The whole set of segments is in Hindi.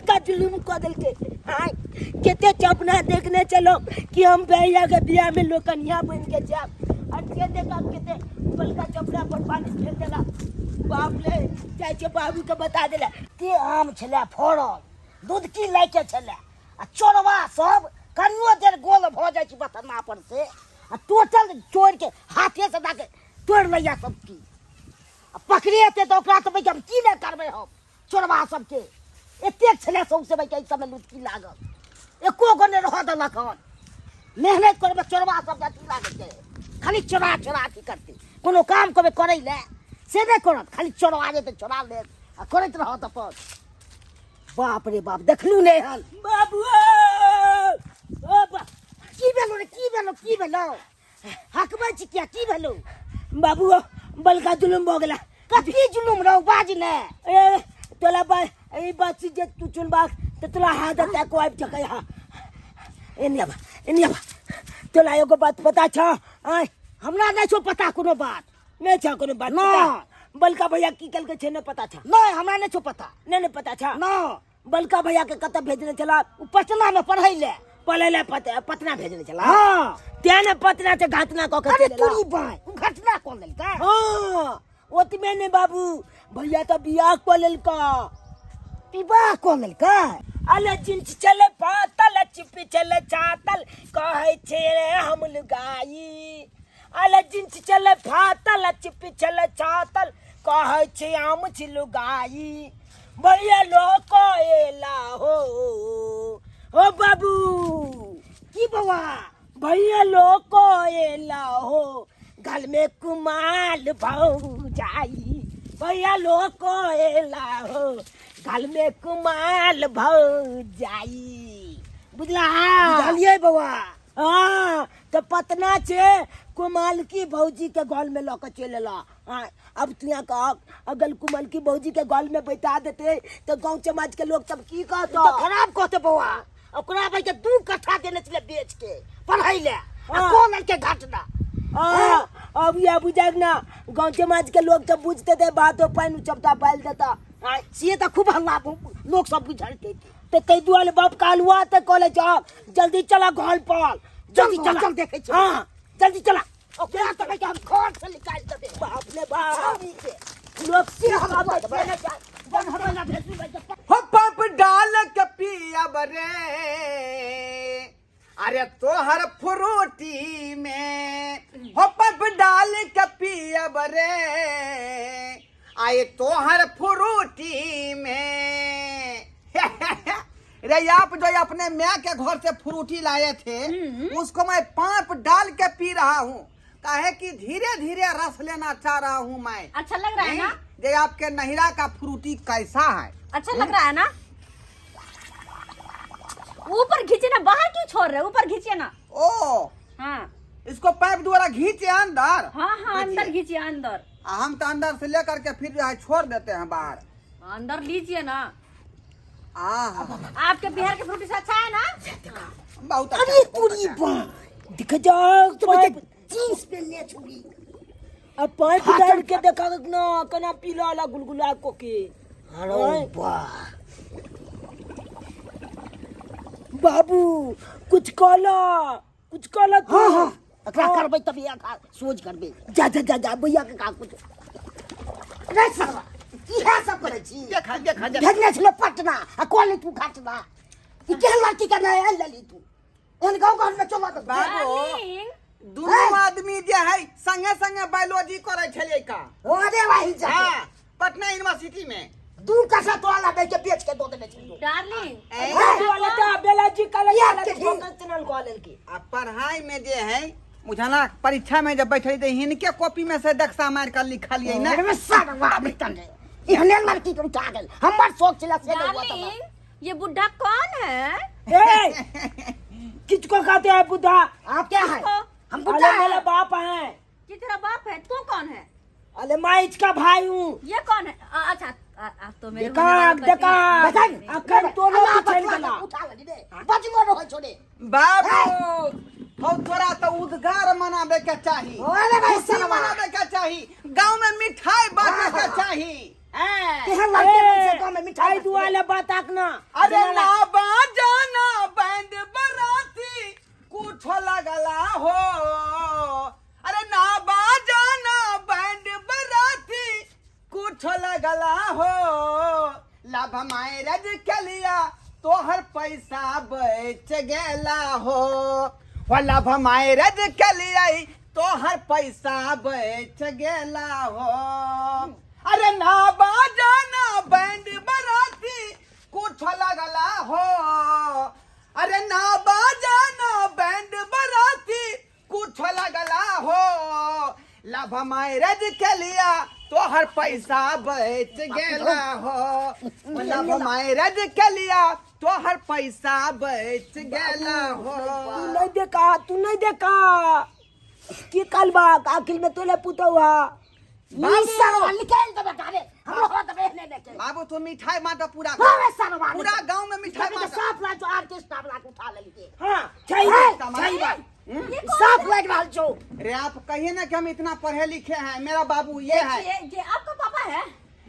बड़का जुलूम कर दिल के केते चपना देखने चलो कि हम भैया के बियाह में लोकनिया बन के जाब और के देखा केते बड़का चपना पर पानी फेर देला बाप ले चाहे के बाबू के बता देला के आम छले फोड़ल दूध की लाइके छले आ चोरवा सब कन्नो देर गोल भ जाय छी बतना पर से आ टोटल चोर के हाथे से दाके तोड़ लैया सब की आ पकड़े ते तो ओकरा तो भाई हम की न करबे हम चोरवा सब के एते छले सब से भाई के समय लुटकी लागल एको गो ने रह देलक हन मेहनत करबे चोरवा सब जाती लागे के खाली चोरा चोरा की करते कोनो काम कबे करे ले से नहीं करत खाली चोरवा जे ते चोरा ले आ करत रहत अपन बाप रे बाप देखलू नहीं हल बाबू ओ बा की भेलो हकबा छी की भेलो बाबू बलका जुलुम भ गेला कथी जुलुम रहो बाज ने ए तोला बा ए बात जे तू चुनबा त तोला हाथ अटैक को आब चकै हा एनिया तोला एगो बात पता छ आय हमरा नहीं छो पता कोनो बात नहीं छ कोनो बात पता बलका भैया की कल के छे न पता छ नहीं हमरा नहीं छो पता नहीं पता छ ना बलका भैया के कत भेजने चला पटना में पढ़ै ले पढ़ले पटना भेजने चला हां त्याने पटना से घटना क के चला तोरी बाय घटना क लेल का हां ओतमे ने बाबू भैया तो बियाह क लेल का विवाह क लेल का अले चिंच चले पातल चिपी चले चातल कहै छे रे हम लुगाई अले चिंच चले पातल चिपी चले चातल कहै छे हम छी लुगाई भैया लोको एला हो बाबू की बवा भैया लोको एला हो गल में कुमाल भाऊ जाई भैया लोको एला हो गल में कुमाल भाऊ जाई बुझला बुझलिए बवा हाँ तो पतना छे कुमाल की भौजी के गल में लक चलेला अब तुया कह अगर कुमाल की भौजी के गल में बैठा देते तो गांव समाज के लोग सब की कहते तो खराब कहते बउआ ओकरा भाई के 2 कट्ठा देने चले बेच के पढ़ाई ले कौन के घटना अब ये बुझाग ना गांव समाज के लोग सब बुझते थे बातों पानी चपटा पाल देता से तो खूब हल्ला लोग सब बुझलते तो कई दुआले बाप कालुआ तो कॉलेज जल्दी चला घर पर जल्दी चला चल देखे हां जल्दी चला ओकरा तो के हम खोट से निकाल दे बाप ने बाप लोग से हम बन हमारा भेजू हो पाप डाल के पिया बरे अरे तोहर फ्रूटी में हो पाप डाल के पिया बरे आए तोहर फ्रूटी में रे आप जो अपने माँ के घर से फ्रूटी लाए थे उसको मैं पाप डाल के पी रहा हूँ काहे कि धीरे धीरे रस लेना चाह रहा हूँ मैं अच्छा लग रहा है ना ये आपके नहिरा का फ्रूटी कैसा है अच्छा लग रहा है ना ऊपर खींचे ना बाहर क्यों छोड़ रहे ऊपर खींचे ना ओ हाँ इसको पाइप द्वारा खींचे अंदर हाँ अंदर खींचिए अंदर हम तो अंदर से लेकर के फिर जो है छोड़ देते हैं बाहर अंदर लीजिए ना आपके बिहार के फ्रूटी से अच्छा है ना बहुत अरे पूरी बात दिख जाओ पाइप जींस पहनने छोड़ी अब पाइप डाल के देखा ना कना पीला वाला गुलगुला को के अरे वाह बाबू कुछ काला हां अकरा करबै तभी आखा सोच करबै जा भैया के का कुछ रे सरवा इहे सब करे छी देखा भेजने छलो पटना आ कॉलेज तू घटना ई के लड़की का नया लली तू एन गांव घर में चला दे बाबू दोनों आदमी जे है संगे संगे बायोलॉजी करे छले का अरे भाई जा पटना यूनिवर्सिटी में 2 कसा तो वाला बेच के दो देने छी डार्लिंग वाला का बेलाजी कॉलेज चैनल कॉलेज की अब पढ़ाई में जे है मुझाना परीक्षा में जब बैठे थे हिनके कॉपी में से दक्षा मार कर लिखा लिए ना अरे सरवा बेटन रे इहने लड़की के उठा गेल हमर सोच चला से नहीं हुआ डार्लिंग ये बुढ़ा कौन है ए किसको कहते हैं बुढ़ा आप क्या है हम बुढ़ा मेरा बाप है ये तेरा बाप है तू कौन है अरे मैं इसका भाई हूँ ये कौन है अच्छा आप तो मेरे देखा अकल तो लोग चल गया उठा ले दे बचलो रहो छोड़े बाबू हो तोरा तो उद्गार मनाबे के चाही अरे भाई खुशी मनाबे के चाही गांव में मिठाई बांटे के चाही तेहन लड़के से गांव में मिठाई भाई दुआले बात आकना अरे ना बाजाना बैंड बराती कुछ लगला हो। अरे ना बाजाना बैंड बराती कुछ लगला हो। लाभ मैरज के लिया तोहर पैसा बच गेला हो। लाभ मैरज के लिया तोहर पैसा बच गेला हो। अरे ना बाजाना बैंड बराती कुछ लगला हो। अरे ना बाजाना बैंड बराती कुछ लगला हो। लाभ मैरज के लिया तोहर पैसा बच गेला हो। लाभ मैरज के लिया तोहर पैसा बच गेला हो। तू नहीं देखा कि कल बाग आखिर में तोले पुतो हुआ निकाल दे बेटा रे हमरो हाथ में ले लेके बाबू तो मिठाई माता पूरा हां सरवा पूरा गांव में मिठाई माता साफ ला जो आर्टिस्ट आप ला उठा ले लीजिए हाँ सही बात साफ लग रहा जो। अरे आप कहिए ना कि हम इतना पढ़े लिखे हैं। मेरा बाबू ये है। ये आपका पापा है?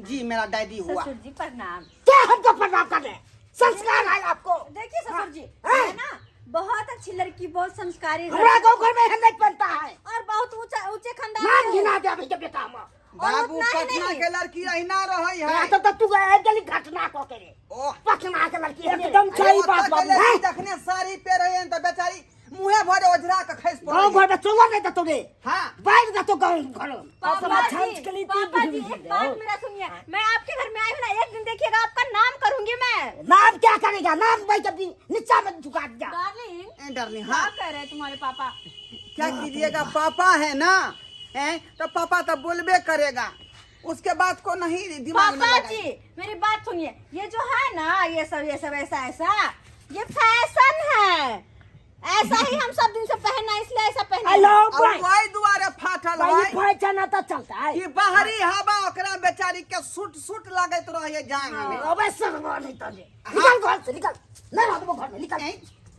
जी मेरा डैडी हुआ। ससुर जी प्रणाम। क्या हमको प्रणाम करने संस्कार है आपको। देखिए ससुर जी हाँ। है ना, बहुत अच्छी लड़की, बहुत संस्कारी हमारा गांव घर में हिम्मत बनता है और बहुत ऊंचा ऊंचे खानदान नाम से। गिना दे अभी जब बेटा हम बाबू उतना ही पटना नहीं। के लड़की रही ना रही है। तो तू गए गली घटना को करे ओह पटना के लड़की है एकदम सही बात बाबू लड़की देखने साड़ी पे रहे तो बेचारी मुंहे भरे ओझरा के खैस पड़ गांव घर में चलो नहीं तो तूने हाँ बाहर जा तो गांव घर पापा छाछ के लिए जी, पापा जी तीन एक बात मेरा सुनिए, मैं आपके घर में आई हूँ ना, एक दिन देखिएगा आपका नाम करूंगी मैं। नाम क्या करेगा नाम भाई जब नीचा में झुका दिया डार्लिंग डार्लिंग क्या हाँ कह रहे हैं तुम्हारे पापा? क्या कीजिएगा पापा है ना हैं तो पापा तो बोलबे करेगा। उसके बाद को नहीं दिमाग में पापा लगाइए। जी मेरी बात सुनिए, ये जो है ना ये सब ऐसा ये फैशन है। ऐसा ही हम सब दिन से पहनना, इसलिए ऐसा पहना हेलो और भाई वही दुआरे फाटल भाई है पहचाना तो चलता है कि बाहरी हवा ओकरा बेचारी के सूट लागत रहे जांग में। अबे सरवा नहीं तो निकल घर से निकल नहीं रहो तो घर में निकल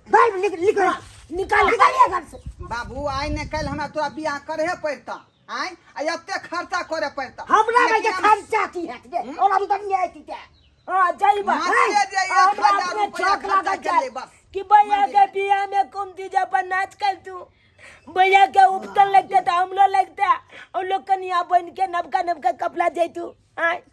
बाहर निकल निकल घर से। बाबू आई ने कल हमरा तोरा बियाह करे पड़ता आई एते खर्चा करे पड़ता। हमरा भाई के लेकिन हम- खर्चा की है और हम तो नहीं आई थी क्या हाँ सही बात मान लीजिए जे 1000 अपने रुपया छाक खर्चा लगा कर ले बस। कि भैया के बिया में कुमती जब नाच कर तू भैया के उपकरण लगते तो हम लोग लगता और लोग कनिया बन के नबका कपड़ा दे तू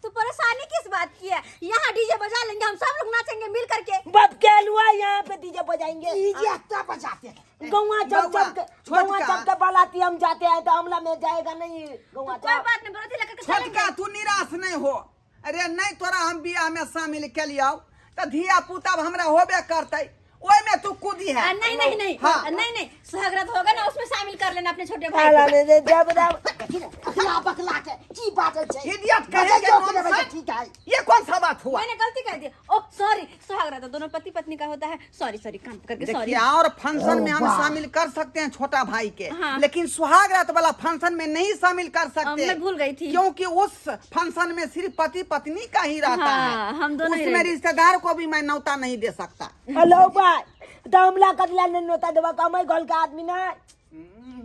तो परेशानी किस बात की है? यहाँ डीजे बजा लेंगे, हम सब लोग नाचेंगे मिल करके। बाप के हलवा यहाँ पे डीजे बजाएंगे ये क्या बजाते हैं गौवा जब के बालाती हम जाते हैं तो हमला में जाएगा नहीं गौवा कोई बात नहीं, बराती लेकर के छोटका चलेंगे। तू निराश नहीं हो। अरे नहीं तोरा हम बियाह में शामिल के लिया तो धिया पुता हमरा होबे करते ओए में तू कूदी है। नहीं हाँ। नहीं सुहागरात होगा ना, उसमें शामिल कर लेना अपने छोटे भाई को। अखला बकला के की बात है इडियट कहे के नॉनसेंस। ठीक है ये कौन सा बात हुआ? मैंने गलती कह दी। ओ सॉरी, सुहागरात तो दोनों पति पत्नी का होता है। सॉरी काम करके सॉरी। देखिए और फंक्शन में हम शामिल कर सकते हैं छोटा भाई के हाँ। लेकिन सुहाग रात वाला फंक्शन में नहीं शामिल कर सकते। मैं भूल गई थी। क्योंकि उस फंक्शन में सिर्फ पति पत्नी का ही रहता हाँ, है। हम दोनों ही उसमें रहेंगे। रिश्तेदार को भी मैं न्योता नहीं दे सकता। हेलो भाई तो हमला कर लिया नोता देवा का मैं गोल का आदमी ना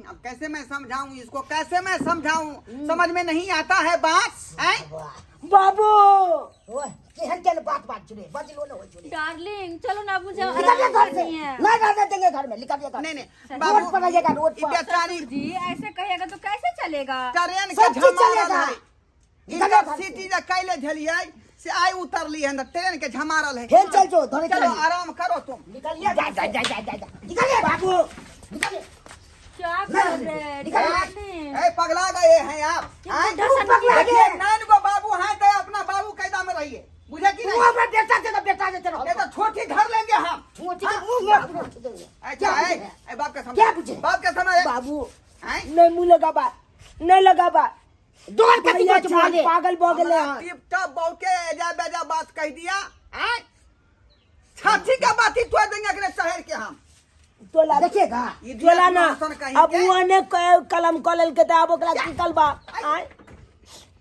अब कैसे मैं समझाऊं इसको, कैसे मैं समझाऊं? समझ में नहीं आता है बात हैं? बाबू ओए केहन के बात जुड़े बजलो न हो जुड़े डार्लिंग चलो ना, मुझे निकल आराम घर से करनी है। नहीं रहने देंगे घर में निकल घर नहीं नहीं रोड पर आइएगा रोड ये पर बेचारी जी ऐसे कहिएगा तो कैसे चलेगा? ट्रेन के सब चीज झमारल चलेगा। है। निकल इधर घर से। सिटी जा कैले झलिए से आई उतरली है ट्रेन के झमारल है। फिर चल जो धोने चलो चलो आराम करो तुम। निकलिए जा निकलिए बाबू निकलिए क्या कर रहे डार्लिंग? ए पगला गए हैं आप कितना हैं? डर सा पगला लगे। गए। देखिए नैन को बाबू हैं तो अपना बाबू कैदा में रहिए, बुझे कि तू नहीं? अपना बेटा देते रहो ये तो छोटी घर लेंगे हम। छोटी के मुंह में रोट देंगे अच्छा क्या है बुझे? बाप का क्या समझ बुझे? बाप का समझ बाबू हैं? नहीं मुँह लगा बात नहीं लगा बात दौड़ के भैया तू छान बोले पागल बोगले हमरा टिप टॉप बौ के एजा बेजा बात कह दिया हैं? छाती का बात ही तोड़ देंगे अगले शहर के हम। तोला देखिएगा तोला ना मौसन कहीं अब के। वो ने कलम कॉलेज के अब ओकरा निकल बा आय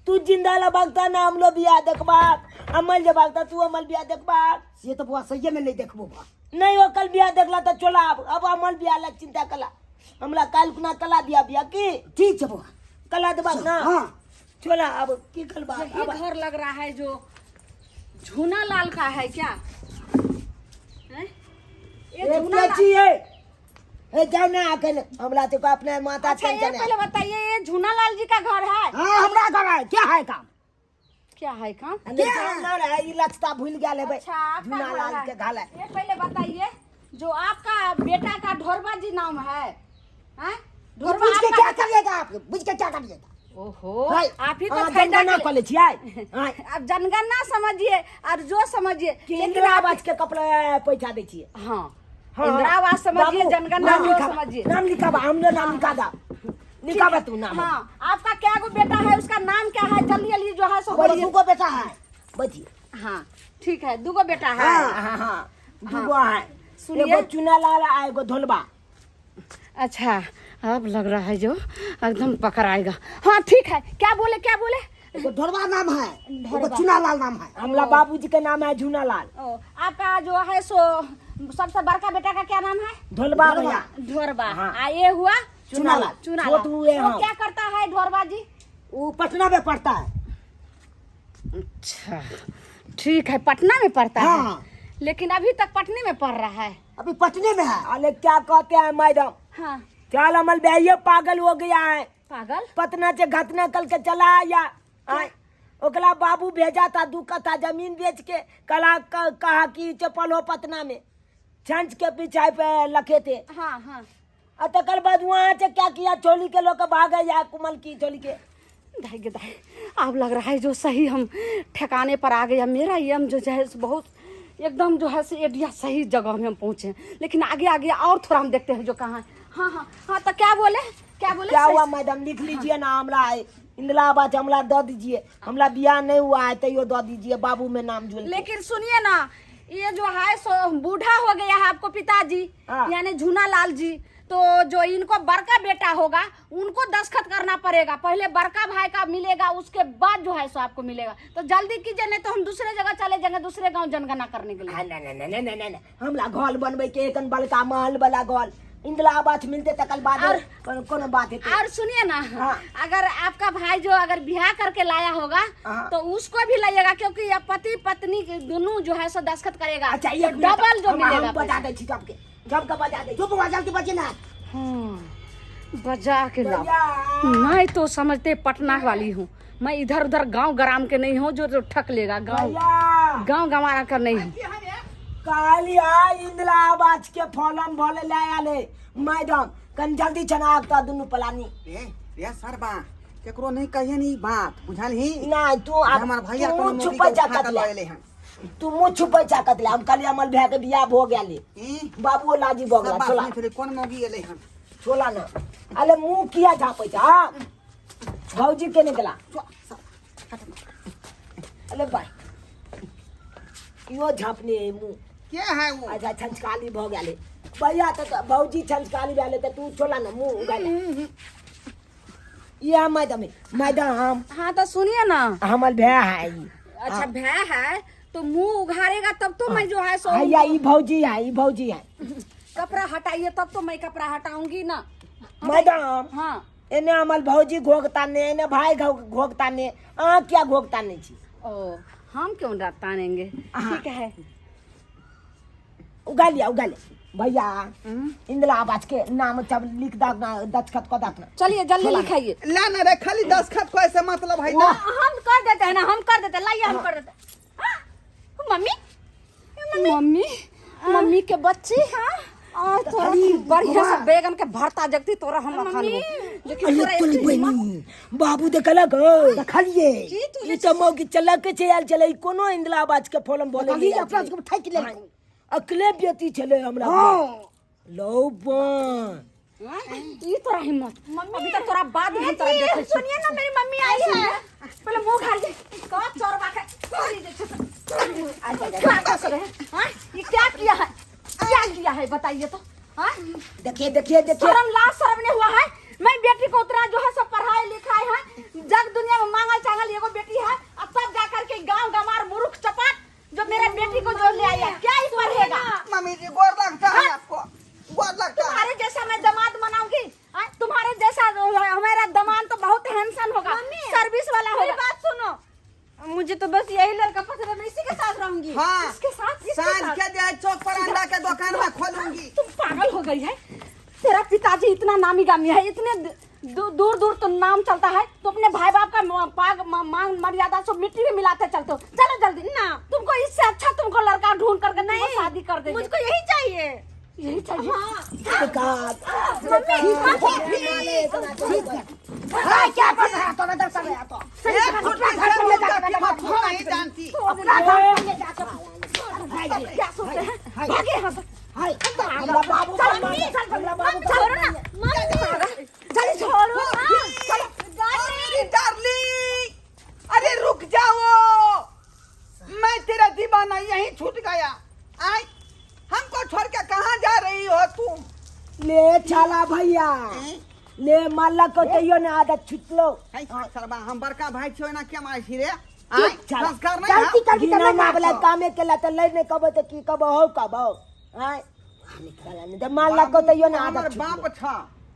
तू जिंदा ला भागता ना हम लोग बिया देखबा अमल जे भागता तू अमल बिया देखबा ये तो बुआ सही में नहीं देखबो बा नहीं वो कल बिया देखला तो चला अब अमल बिया ला चिंता कला हमला काल कुना कला दिया बिया की ठीक है बुआ कला देबा ना हाँ चला अब की कल बा यही घर लग रहा है जो झूना लाल का है क्या? हैं? ये ये झूना लाल- पेची है। ए जाओ ना आके हमरा तो अपने माता अच्छा ये टेंशन है। पहले बताइए, ये झूना लाल जी का घर है? हाँ हमरा घर है, क्या है काम? क्या है काम? क्या ना रे, ई लचता भूल गया ले भाई। अच्छा आपका झूना घर लाल है। के घर है। ये पहले बताइए, जो आपका बेटा का ढोरबा जी नाम है, हैं? ढोरबा बुझ के आपका- क्या करिएगा आप? बुझ के क्या करिएगा? ओहो, भाई, आप ही तो हाँ, फायदा जनगणना के- कॉलेज छियै। हाँ, अब जनगणना समझिए और जो समझिए, कि लेकिन इंदिरा आप- आवास के कपड़ा पैसा दै छियै। हाँ, हाँ, इंदिरा आवास समझिए, बाबू, जनगणना नाम जो लिखावा, समझिए। नाम लिखावा, हमने नाम लिखा दा। लिखावा तू नाम। हाँ, आपका क्या गो बेटा है, उसका नाम क्या है? जल्दी जल्दी जो है सो बड़ी बोलिए। को बेटा है। बची। हाँ ठीक है, दूगो बेटा है। हाँ हाँ हाँ। दूगो है। सुनिए। एगो चुना लाल आ एगो धोलबा। अच्छा, अब लग रहा है जो एकदम पकड़ाएगा। हाँ ठीक है, क्या बोले क्या बोले? एगो धोलबा नाम है, एगो धोलबा। चुना लाल नाम है। हमला बाबूजी के नाम है झूना लाल। ओ, आपका जो है सो सबसे बड़का बेटा का क्या नाम है? धोलबा भैया। ढोरबा। हाँ। आ ये हुआ चुना लाल। चुना छोट हुए लाल। हम। वो क्या करता है ढोरबा जी? वो पटना में पढ़ता है। अच्छा ठीक है, पटना में पढ़ता हाँ। है, लेकिन अभी तक पटने में पढ़ रहा है। अभी पटने में है। अरे क्या कहते हैं मैडम, हाँ, चल अमल भैया पागल हो गया है। पागल। पटना से घटना कल के चला आया। आय, ओकला बाबू भेजा था 2 कट्ठा जमीन बेच के। कहा कि चपल हो पटना में, छंच के पीछे पे लखे थे। हाँ हाँ, और तकर बाद वहाँ से क्या किया, चोली के लोग भागे या कुमल की चोली के। दाई दाई, अब लग रहा है जो सही हम ठिकाने पर आ गए। मेरा ये हम जो है सो बहुत एकदम जो है सो एरिया सही जगह में हम पहुँचे, लेकिन आगे आगे और थोड़ा हम देखते हैं जो कहाँ है। हाँ हाँ हाँ, तो क्या बोले क्या बोले? क्या हुआ मैडम, लिख लीजिए ना। हमला है इंदिरा आवास, हमला दे दीजिए। हमला बियाह नहीं हुआ है तो यो दे दीजिए, बाबू में नाम जुड़ के। लेकिन सुनिए ना, ये जो है सो बूढ़ा हो गया है आपको पिताजी, हाँ। यानी झूना लाल जी, तो जो इनको बड़का बेटा होगा उनको दस्तखत करना पड़ेगा। पहले बड़का भाई का मिलेगा, उसके बाद जो है सो आपको मिलेगा। तो जल्दी कीजिए, नहीं तो हम दूसरे जगह चले जाएंगे, दूसरे गांव जनगणना करने के लिए। नहीं हमला घर बनबे के एक बड़का महल वाला घर इंदिरा आवास मिलते तकल बाद कोनो बात है। और सुनिए ना, हाँ। अगर आपका भाई जो अगर ब्याह करके लाया होगा हाँ। तो उसको भी लाइएगा, क्योंकि ये पति पत्नी दोनों जो है सो दस्तखत करेगा। अच्छा तो एक डबल जो मिलेगा हम बता दे छी सबके, सबका बता दे। चुप हो जा के बचे ना। हाँ, बजा के लाओ। भैया। मैं तो समझते पटना वाली हूँ, मैं इधर उधर गांव ग्राम के नहीं हूँ जो ठक लेगा। गांव भैया गांव गंवारा कर नहीं हूँ। कालिया इंदिरा आवास के फॉर्म भरे ले आले मैडम, कन जल्दी चना आगता दुनु पलानी। रे सरबा केकरो नहीं कहिए नी बात, बुझल ही ना तू हमार भैया तू कोनो मुँह नौकरी छुपै के चाकत उठा के ले। ले हन। तू मुँह छुपै चाकत ले। हम कल अमल भैया के बियाह हो गया ले। बाबू लाजी सब बगला बात छोला नहीं थोड़ी कौन मौगी एले हन। छोला ना। अरे मुँह किया झापै छा? भौजी के निकला। अरे भाई यो झापने मुँह। क्या है वो? अच्छा छंचकाली भ गेले भैया, तो भौजी छंचकाली भेले तो तू छोला ना मुँह उगाले। ये मैडम मैडम हाँ तो सुनिए ना, हमर भैया है ई। अच्छा भय है तो मुंह उघारेगा तब तो मैं जो है सो भैया ई भौजी है, ई भौजी है। कपड़ा हटाइए तब तो मैं कपड़ा हटाऊंगी ना। मैडम हाँ, एने हमर भौजी घोगता ने, एने भाई घोगता ने, आ क्या घोगता नहीं छी। ओ हम क्यों तानेंगे? ठीक है। उगा लिया भैया। इंदिरा आवास के नाम सब लिख दाना, दस्तखत को दाना। चलिए जल्दी लिखाइए। ला ना रे, खाली दस्तखत को ऐसे मतलब है वो ना। हम कर देते हैं ना, हम कर देते हैं। लाइए हम कर देते हैं। हाँ, मम्मी मम्मी के बच्ची। हाँ, तोरा बढ़िया से बैगन के भरता जगती तोरा हम खा लेबो। लेकिन तोरा तुल बनी बाबू देखला ग देखलिए ई तो मौकी चला के चल चले कोनो इंदिरा आवास के फॉर्म बोले देखलिए अपना को ठक ले। अकले बेटी चले हमरा। लो बन ये तोरा हिम्मत। अभी तक तोरा बाद में तोरा देखे। सुनिए ना, मेरी मम्मी आई है। पहले मुंह खाली का चोरवा के चोरी दे छ। क्या कर रहे हैं? हां, ये क्या किया है? क्या किया है बताइए तो। हां, देखिए शर्म लाज शर्म नहीं हुआ है? मैं बेटी को उतना जो है सब पढ़ाई लिखाई है, जग दुनिया में मांगल चांगल एगो बेटी है, अब तब जाकर के गांव गमार मूर्ख चपाट जो मेरे बेटी को जो ले आया, क्या ही पढ़ेगा? मम्मी जी गोर लगता है आपको, गोर लगता है। तुम्हारे जैसा मैं दामाद बनाऊंगी? तुम्हारे जैसा हमारा दामाद तो बहुत हैंडसम होगा, सर्विस वाला होगा। बात सुनो, मुझे तो बस यही लड़का पसंद है, मैं इसी के साथ आज के जो है चौक पर अंडा के दुकान में खोलूंगी। तुम पागल हो गई है। तेरा पिताजी इतना नामी गामी है, इतने दूर दूर तो नाम चलता है, तो अपने भाई बाप का मान मर्यादा सब मिट्टी में मिलाते चलते हो। चलो जल्दी ना, तुमको इससे अच्छा तुमको लड़का ढूंढ करके नहीं शादी कर देंगे। मुझको यही चाहिए, यही चाहिए। क्या कर रहा है तो नजर से गया तो नहीं जानती। क्या सोचते हैं? भागे यहाँ से। हाय हमरा बाबू चलो हमरा बाबू छोड़ो ना, चलो छोड़ो ना। डार्लिंग, अरे रुक जाओ, मैं तेरा दीवाना यहीं छूट गया। आय हमको छोड़ के कहाँ जा रही हो तुम? ले चला भैया, ले माला को तैयो ने आदत छूट लो। सरबा हम बड़का भाई छो ना क्या मार छिरे? आय संस्कार नहीं गलती है। करके बिना करना मांगला कामे केला त लई ने कबो त की कबो हो कबो। हाय निकला ने त माला को तैयो ने हमर आदत छूट बाप था,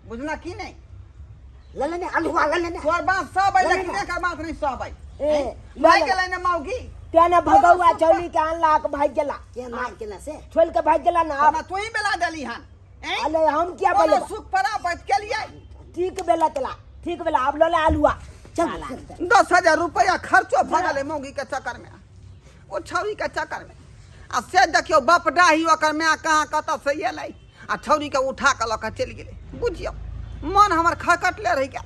बुझना की नहीं? ले ले हलवा ले ले तोर बात सब है, लेकिन एकर बात नहीं सब है। ए भाई गेलै ने मौगी, तेने भगवा चौली के अनला के भाग गेला, ये नाम केला से छोड़ के भाग गेला ना। अब तू ही बेला डली हन। अरे हम क्या बोलो बोले? सुख परा बैठ के लिए ठीक बेला तला, ठीक बेला अब लोला आलूआ। चल 10,000 रुपया खर्चो भगल मौगी के चक्कर में, वो छौरी के चक्कर में। आ से देखियो बाप डाही ओकर में कहाँ कत से एलै आ छौरी के उठा के लऽ के चलि गेलै। बुझियो मन हमर खकटले रहि गेल।